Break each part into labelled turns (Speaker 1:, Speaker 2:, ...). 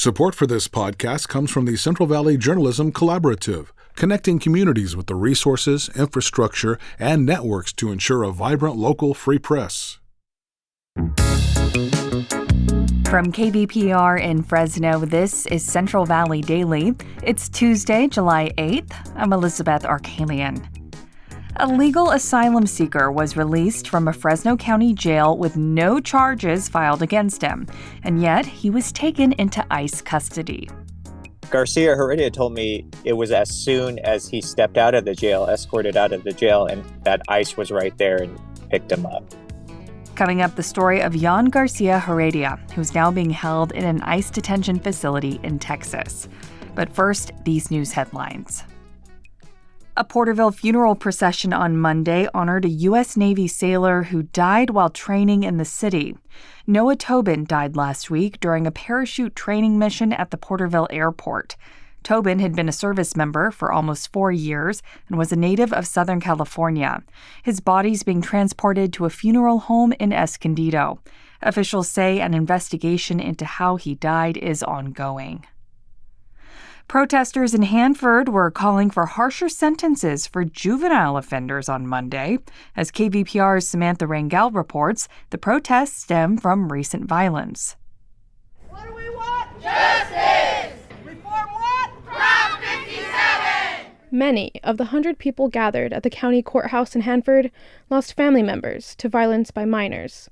Speaker 1: Support for this podcast comes from the Central Valley Journalism Collaborative, connecting communities with the resources, infrastructure, and networks to ensure a vibrant local free press.
Speaker 2: From KVPR in Fresno, this is Central Valley Daily. It's Tuesday, July 8th. I'm Elizabeth Arkalian. A legal asylum seeker was released from a Fresno County jail with no charges filed against him, and yet he was taken into ICE custody.
Speaker 3: Garcia-Heredia told me it was as soon as he stepped out of the jail, escorted out of the jail, and that ICE was right there and picked him up.
Speaker 2: Coming up, the story of Yan Garcia-Heredia, who's now being held in an ICE detention facility in Texas. But first, these news headlines. A Porterville funeral procession on Monday honored a U.S. Navy sailor who died while training in the city. Noah Tobin died last week during a parachute training mission at the Porterville airport. Tobin had been a service member for almost 4 years and was a native of Southern California. His body's being transported to a funeral home in Escondido. Officials say an investigation into how he died is ongoing. Protesters in Hanford were calling for harsher sentences for juvenile offenders on Monday. As KVPR's Samantha Rangel reports, the protests stem from recent violence.
Speaker 4: What do we want? Justice! Reform what? Prop 57!
Speaker 5: Many of the 100 people gathered at the county courthouse in Hanford lost family members to violence by minors.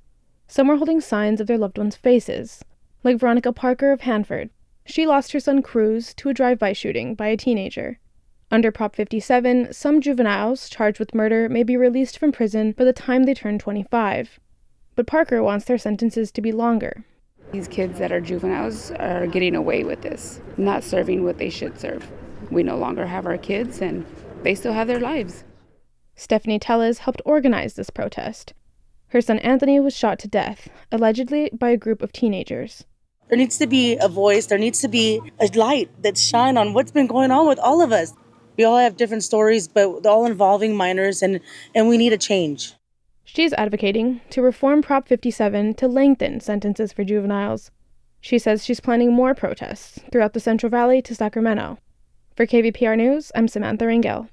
Speaker 5: Some were holding signs of their loved ones' faces, like Veronica Parker of Hanford. She lost her son Cruz to a drive-by shooting by a teenager. Under Prop 57, some juveniles charged with murder may be released from prison by the time they turn 25. But Parker wants their sentences to be longer.
Speaker 6: These kids that are juveniles are getting away with this, not serving what they should serve. We no longer have our kids, and they still have their lives.
Speaker 5: Stephanie Tellez helped organize this protest. Her son Anthony was shot to death, allegedly by a group of teenagers.
Speaker 7: There needs to be a voice, there needs to be a light that shine on what's been going on with all of us. We all have different stories, but they're all involving minors, and we need a change.
Speaker 5: She's advocating to reform Prop 57 to lengthen sentences for juveniles. She says she's planning more protests throughout the Central Valley to Sacramento. For KVPR News, I'm Samantha Rangel.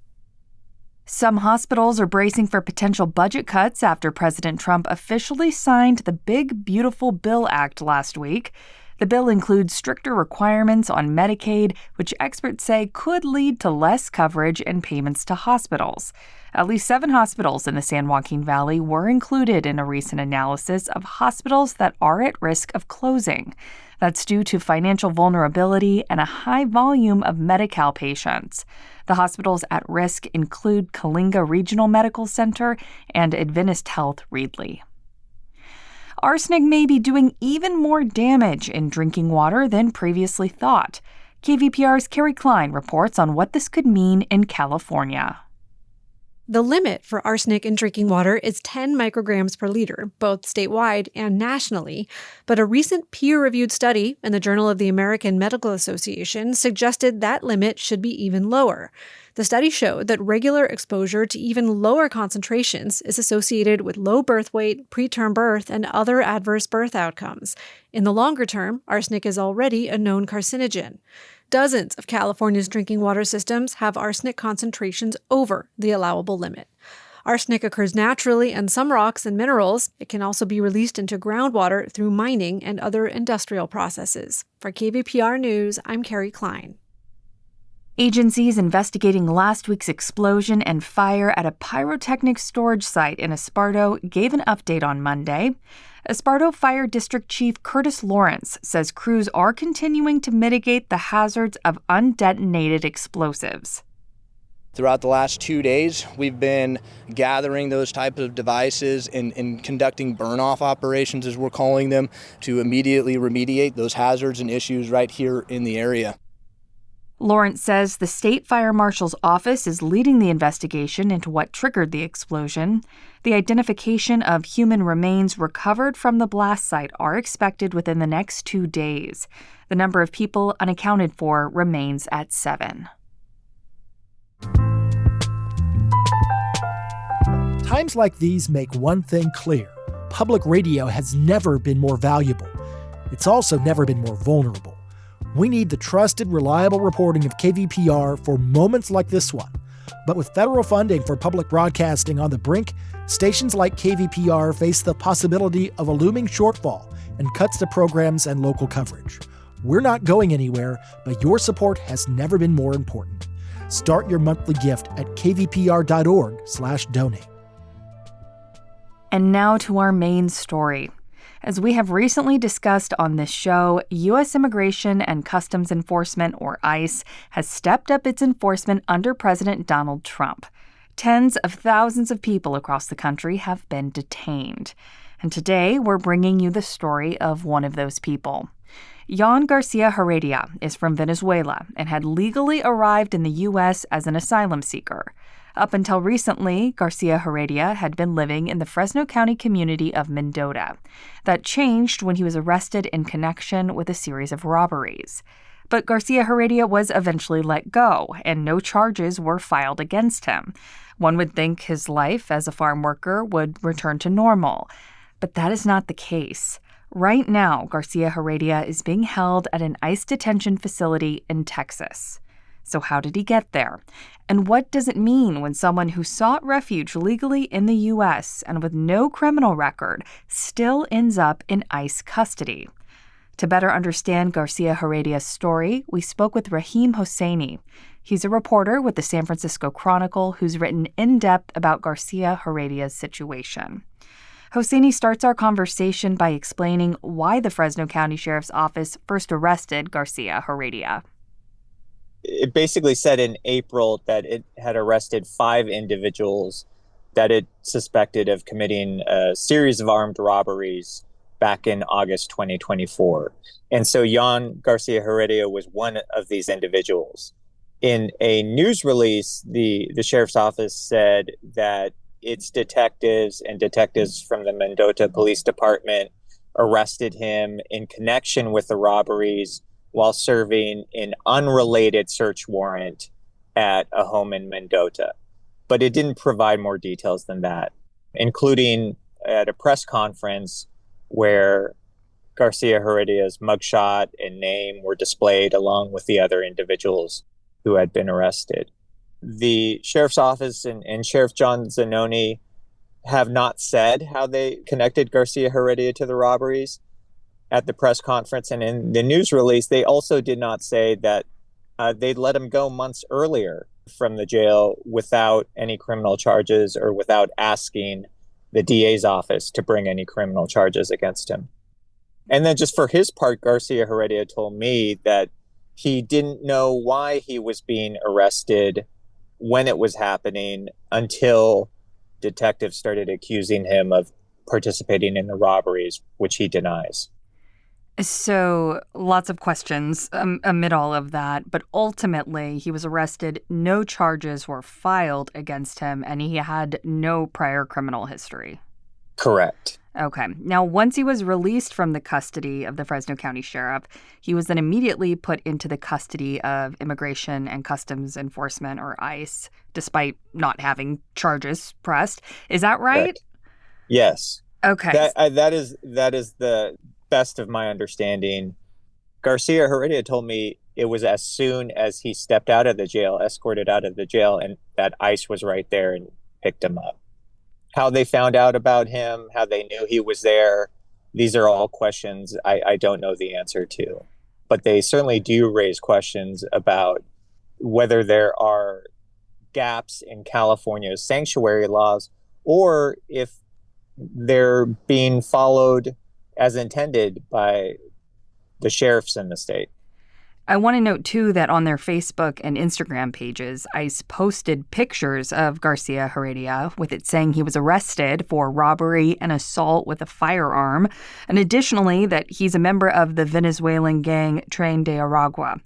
Speaker 2: Some hospitals are bracing for potential budget cuts after President Trump officially signed the Big Beautiful Bill Act last week. The bill includes stricter requirements on Medicaid, which experts say could lead to less coverage and payments to hospitals. At least 7 hospitals in the San Joaquin Valley were included in a recent analysis of hospitals that are at risk of closing. That's due to financial vulnerability and a high volume of Medi-Cal patients. The hospitals at risk include Kalinga Regional Medical Center and Adventist Health Reedley. Arsenic may be doing even more damage in drinking water than previously thought. KVPR's Carrie Klein reports on what this could mean in California.
Speaker 8: The limit for arsenic in drinking water is 10 micrograms per liter, both statewide and nationally. But a recent peer-reviewed study in the Journal of the American Medical Association suggested that limit should be even lower. The study showed that regular exposure to even lower concentrations is associated with low birth weight, preterm birth, and other adverse birth outcomes. In the longer term, arsenic is already a known carcinogen. Dozens of California's drinking water systems have arsenic concentrations over the allowable limit. Arsenic occurs naturally in some rocks and minerals. It can also be released into groundwater through mining and other industrial processes. For KVPR News, I'm Carrie Klein.
Speaker 2: Agencies investigating last week's explosion and fire at a pyrotechnic storage site in Esparto gave an update on Monday. Esparto Fire District Chief Curtis Lawrence says crews are continuing to mitigate the hazards of undetonated explosives.
Speaker 9: Throughout the last 2 days, we've been gathering those types of devices and conducting burn-off operations, as we're calling them, to immediately remediate those hazards and issues right here in the area.
Speaker 2: Lawrence says the state fire marshal's office is leading the investigation into what triggered the explosion. The identification of human remains recovered from the blast site are expected within the next 2 days. The number of people unaccounted for remains at 7.
Speaker 10: Times like these make one thing clear. Public radio has never been more valuable. It's also never been more vulnerable. We need the trusted, reliable reporting of KVPR for moments like this one. But with federal funding for public broadcasting on the brink, stations like KVPR face the possibility of a looming shortfall and cuts to programs and local coverage. We're not going anywhere, but your support has never been more important. Start your monthly gift at kvpr.org/donate.
Speaker 2: And now to our main story. As we have recently discussed on this show, U.S. Immigration and Customs Enforcement, or ICE, has stepped up its enforcement under President Donald Trump. Tens of thousands of people across the country have been detained. And today, we're bringing you the story of one of those people. Yan Garcia-Heredia is from Venezuela and had legally arrived in the U.S. as an asylum seeker. Up until recently, Garcia-Heredia had been living in the Fresno County community of Mendota. That changed when he was arrested in connection with a series of robberies. But Garcia-Heredia was eventually let go, and no charges were filed against him. One would think his life as a farm worker would return to normal. But that is not the case. Right now, Garcia-Heredia is being held at an ICE detention facility in Texas. So how did he get there? And what does it mean when someone who sought refuge legally in the U.S. and with no criminal record still ends up in ICE custody? To better understand Garcia-Heredia's story, we spoke with Raheem Hosseini. He's a reporter with the San Francisco Chronicle who's written in depth about Garcia-Heredia's situation. Hosseini starts our conversation by explaining why the Fresno County Sheriff's Office first arrested Garcia-Heredia.
Speaker 3: It basically said in April that it had arrested 5 individuals that it suspected of committing a series of armed robberies back in August 2024. And so Yan Garcia-Heredia was one of these individuals. In a news release, the sheriff's office said that its detectives and detectives from the Mendota Police Department arrested him in connection with the robberies while serving an unrelated search warrant at a home in Mendota. But it didn't provide more details than that, including at a press conference where Garcia-Heredia's mugshot and name were displayed along with the other individuals who had been arrested. The sheriff's office and Sheriff John Zanoni have not said how they connected Garcia-Heredia to the robberies. At the press conference and in the news release, they also did not say that they'd let him go months earlier from the jail without any criminal charges or without asking the DA's office to bring any criminal charges against him. And then just for his part, Garcia-Heredia told me that he didn't know why he was being arrested when it was happening until detectives started accusing him of participating in the robberies, which he denies.
Speaker 2: So lots of questions amid all of that, but ultimately he was arrested, no charges were filed against him, and he had no prior criminal history.
Speaker 3: Correct.
Speaker 2: Okay. Now, once he was released from the custody of the Fresno County Sheriff, he was then immediately put into the custody of Immigration and Customs Enforcement, or ICE, despite not having charges pressed. Is that right?
Speaker 3: Correct. Yes.
Speaker 2: Okay.
Speaker 3: That is the best of my understanding. Garcia-Heredia told me it was as soon as he stepped out of the jail, escorted out of the jail, and that ICE was right there and picked him up. How they found out about him, how they knew he was there, these are all questions I don't know the answer to. But they certainly do raise questions about whether there are gaps in California's sanctuary laws or if they're being followed as intended by the sheriffs in the state.
Speaker 2: I want to note, too, that on their Facebook and Instagram pages, ICE posted pictures of Garcia-Heredia with it saying he was arrested for robbery and assault with a firearm, and additionally that he's a member of the Venezuelan gang Tren de Aragua.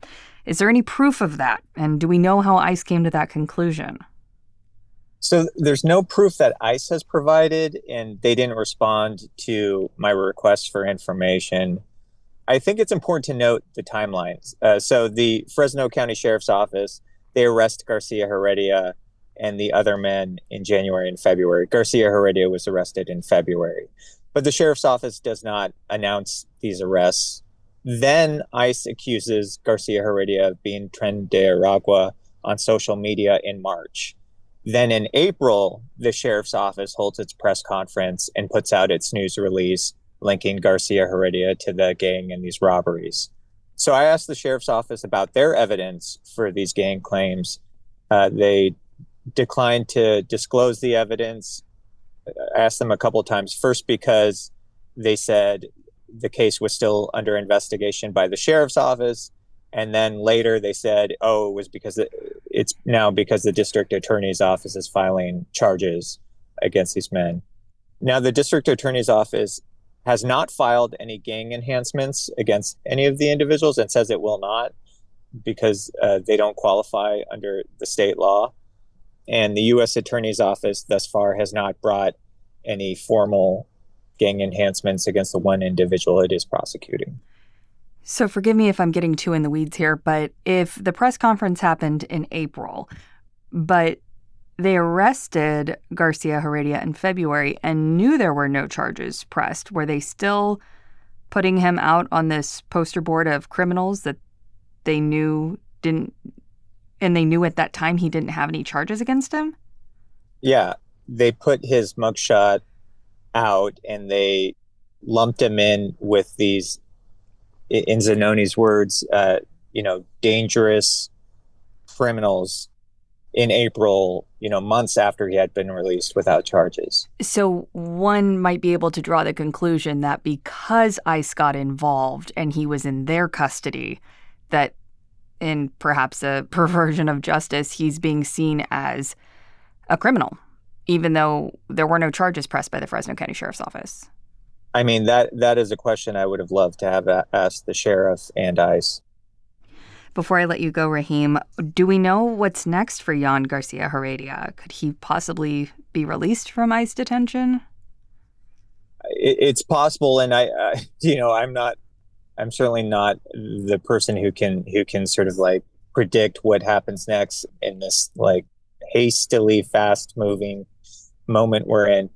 Speaker 2: Is there any proof of that? And do we know how ICE came to that conclusion?
Speaker 3: So there's no proof that ICE has provided, and they didn't respond to my request for information. I think it's important to note the timelines. So the Fresno County Sheriff's Office, they arrest Garcia-Heredia and the other men in January and February. Garcia-Heredia was arrested in February. But the Sheriff's Office does not announce these arrests Then ICE accuses Garcia-Heredia of being tren de Aragua on social media in March. Then in April, the sheriff's office holds its press conference and puts out its news release linking Garcia-Heredia to the gang and these robberies. So I asked the sheriff's office about their evidence for these gang claims. They declined to disclose the evidence. I asked them a couple of times, first because they said the case was still under investigation by the sheriff's office. And then later they said, it was because it's now because the district attorney's office is filing charges against these men. Now, the district attorney's office has not filed any gang enhancements against any of the individuals and says it will not because they don't qualify under the state law. And the U.S. Attorney's Office thus far has not brought any formal gang enhancements against the one individual it is prosecuting.
Speaker 2: So forgive me if I'm getting too in the weeds here, but if the press conference happened in April, but they arrested Garcia-Heredia in February and knew there were no charges pressed, were they still putting him out on this poster board of criminals that they knew didn't, and they knew at that time he didn't have any charges against him?
Speaker 3: Yeah, they put his mugshot out and they lumped him in with these, in Zannoni's words, dangerous criminals in April, months after he had been released without charges.
Speaker 2: So one might be able to draw the conclusion that because ICE got involved and he was in their custody, that in perhaps a perversion of justice, he's being seen as a criminal, even though there were no charges pressed by the Fresno County Sheriff's Office.
Speaker 3: I mean, that is a question I would have loved to have asked the sheriff and ICE.
Speaker 2: Before I let you go, Raheem, do we know what's next for Yan Garcia-Heredia? Could he possibly be released from ICE detention?
Speaker 3: It's possible, and I'm certainly not the person who can sort of like predict what happens next in this like hastily fast moving moment we're in.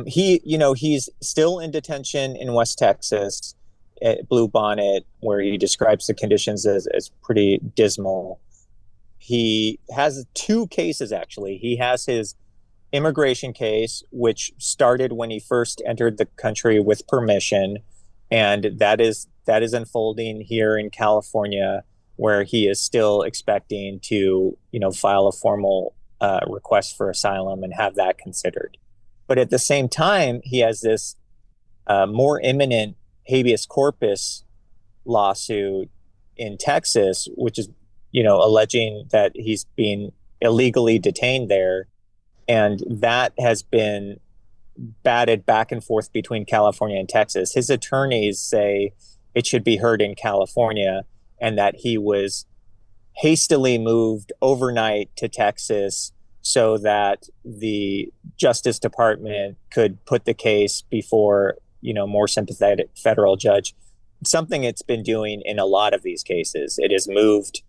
Speaker 3: He's still in detention in West Texas at Blue Bonnet, where he describes the conditions as pretty dismal. He has two cases, actually. He has his immigration case, which started when he first entered the country with permission, and that is unfolding here in California, where he is still expecting to, file a formal request for asylum and have that considered. But at the same time, he has this more imminent habeas corpus lawsuit in Texas, which is, alleging that he's being illegally detained there. And that has been batted back and forth between California and Texas. His attorneys say it should be heard in California and that he was hastily moved overnight to Texas so that the Justice Department could put the case before, more sympathetic federal judge. Something it's been doing in a lot of these cases. It has moved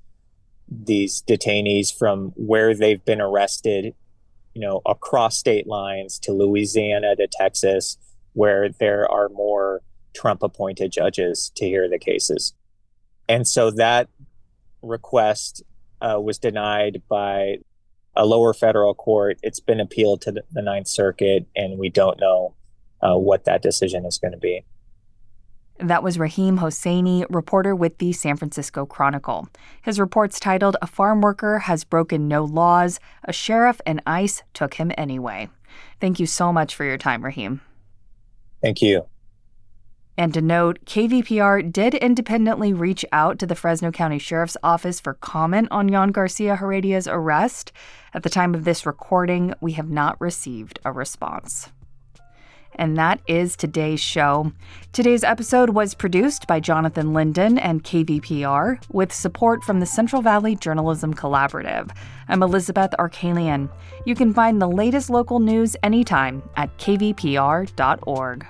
Speaker 3: these detainees from where they've been arrested, across state lines to Louisiana to Texas, where there are more Trump-appointed judges to hear the cases. And so that request was denied by a lower federal court. It's been appealed to the Ninth Circuit, and we don't know what that decision is going to be.
Speaker 2: That was Raheem Hosseini, reporter with the San Francisco Chronicle. His report's titled, "A Farm Worker Has Broken No Laws. A Sheriff and ICE Took Him Anyway." Thank you so much for your time, Raheem.
Speaker 3: Thank you.
Speaker 2: And to note, KVPR did independently reach out to the Fresno County Sheriff's Office for comment on Yan Garcia-Heredia's arrest. At the time of this recording, we have not received a response. And that is today's show. Today's episode was produced by Jonathan Linden and KVPR with support from the Central Valley Journalism Collaborative. I'm Elizabeth Arkalian. You can find the latest local news anytime at kvpr.org.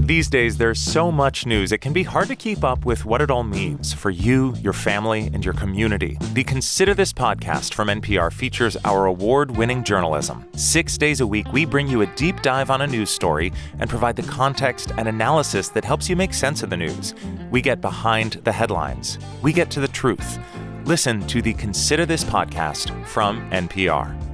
Speaker 11: These days, there's so much news, it can be hard to keep up with what it all means for you, your family, and your community. The Consider This podcast from NPR features our award-winning journalism. 6 days a week, we bring you a deep dive on a news story and provide the context and analysis that helps you make sense of the news. We get behind the headlines. We get to the truth. Listen to the Consider This podcast from NPR.